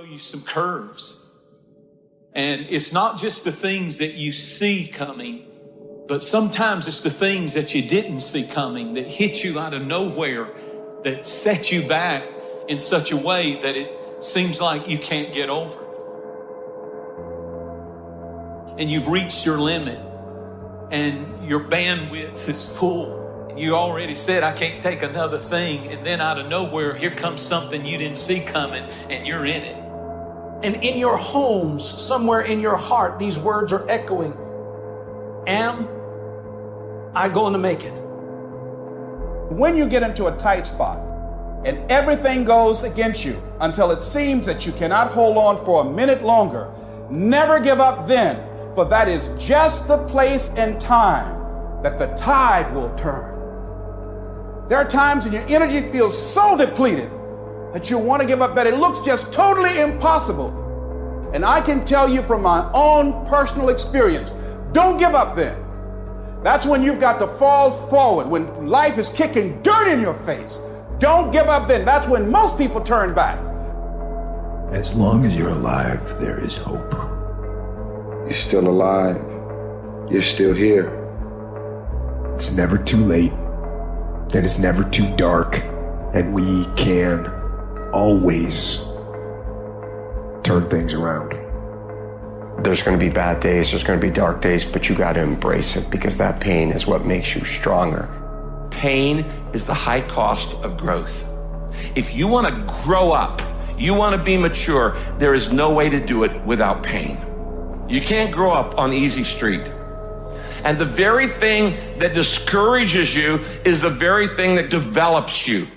You some curves. And it's not just the things that you see coming, but sometimes it's the things that you didn't see coming that hit you out of nowhere, that set you back in such a way that it seems like you can't get over. And you've reached your limit and your bandwidth is full. You already said, I can't take another thing. And then out of nowhere, here comes something you didn't see coming and you're in it. And in your homes, somewhere in your heart, these words are echoing. Am I going to make it? When you get into a tight spot and everything goes against you until it seems that you cannot hold on for a minute longer, never give up then, for that is just the place and time that the tide will turn. There are times when your energy feels so depleted that you want to give up, that it looks just totally impossible. And I can tell you from my own personal experience, don't give up then. That's when you've got to fall forward, when life is kicking dirt in your face. Don't give up then. That's when most people turn back. As long as you're alive, there is hope. You're still alive. You're still here. It's never too late, and it's never too dark, and we can always turn things around. There's going to be bad days, there's going to be dark days, but you got to embrace it, because that pain is what makes you stronger. Pain is the high cost of growth. If you want to grow up, you want to be mature, there is no way to do it without pain. You can't grow up on easy street. And the very thing that discourages you is the very thing that develops you.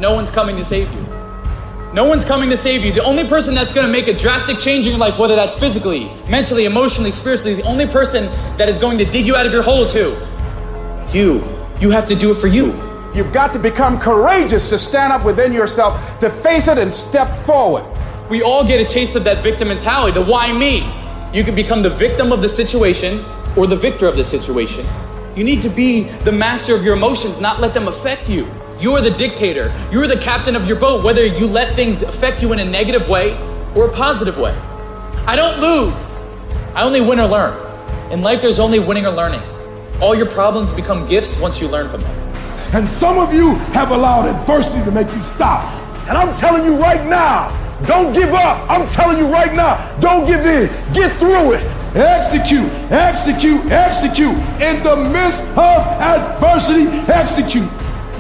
No one's coming to save you. No one's coming to save you. The only person that's going to make a drastic change in your life, whether that's physically, mentally, emotionally, spiritually, the only person that is going to dig you out of your hole is who? You. You have to do it for you. You've got to become courageous to stand up within yourself, to face it and step forward. We all get a taste of that victim mentality, the why me? You can become the victim of the situation or the victor of the situation. You need to be the master of your emotions, not let them affect you. You're the dictator. You're the captain of your boat, whether you let things affect you in a negative way or a positive way. I don't lose. I only win or learn. In life, there's only winning or learning. All your problems become gifts once you learn from them. And some of you have allowed adversity to make you stop. And I'm telling you right now, don't give up. I'm telling you right now, don't give in. Get through it. Execute, execute, execute. In the midst of adversity, execute.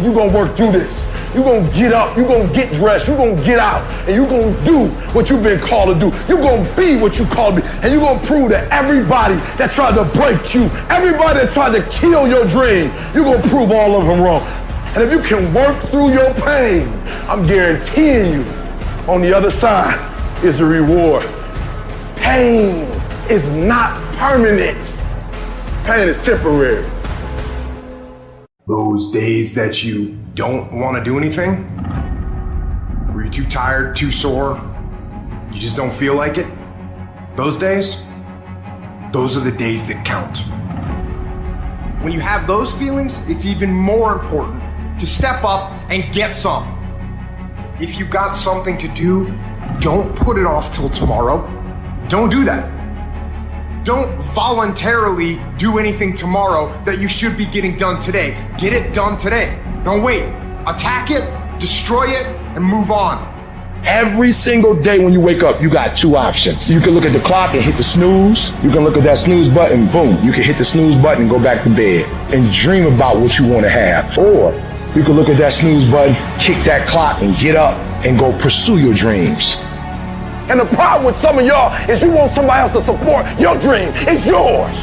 You're going to work through this. You're going to get up. You're going to get dressed. You're going to get out. And you're going to do what you've been called to do. You're going to be what you called to be. And you're going to prove to everybody that tried to break you, everybody that tried to kill your dream, you're going to prove all of them wrong. And if you can work through your pain, I'm guaranteeing you, on the other side is a reward. Pain is not permanent. Pain is temporary. Those days that you don't want to do anything, where you're too tired, too sore, you just don't feel like it, those days, those are the days that count. When you have those feelings, it's even more important to step up and get some. If you've got something to do, don't put it off till tomorrow. Don't do that. Don't voluntarily do anything tomorrow that you should be getting done today. Get it done today. Don't wait. Attack it, destroy it, and move on. Every single day when you wake up, you got two options. You can look at the clock and hit the snooze. You can look at that snooze button, boom. You can hit the snooze button and go back to bed and dream about what you want to have. Or you can look at that snooze button, kick that clock, and get up and go pursue your dreams. And the problem with some of y'all is you want somebody else to support your dream. It's yours.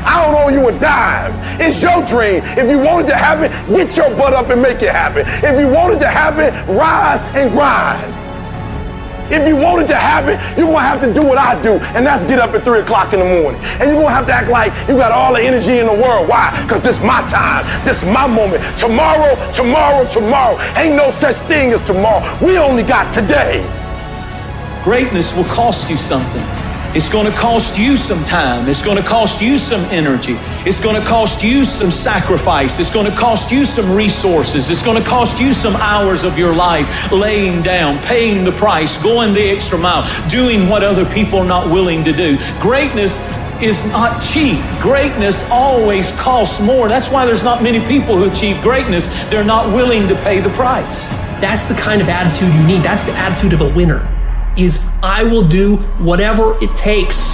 I don't owe you a dime. It's your dream. If you want it to happen, get your butt up and make it happen. If you want it to happen, rise and grind. If you want it to happen, you're going to have to do what I do, and that's get up at 3 o'clock in the morning. And you're going to have to act like you got all the energy in the world. Why? Because this is my time. This is my moment. Tomorrow, tomorrow, tomorrow. Ain't no such thing as tomorrow. We only got today. Greatness will cost you something. It's going to cost you some time. It's going to cost you some energy. It's going to cost you some sacrifice. It's going to cost you some resources. It's going to cost you some hours of your life laying down, paying the price, going the extra mile, doing what other people are not willing to do. Greatness is not cheap. Greatness always costs more. That's why there's not many people who achieve greatness. They're not willing to pay the price. That's the kind of attitude you need. That's the attitude of a winner. Is I will do whatever it takes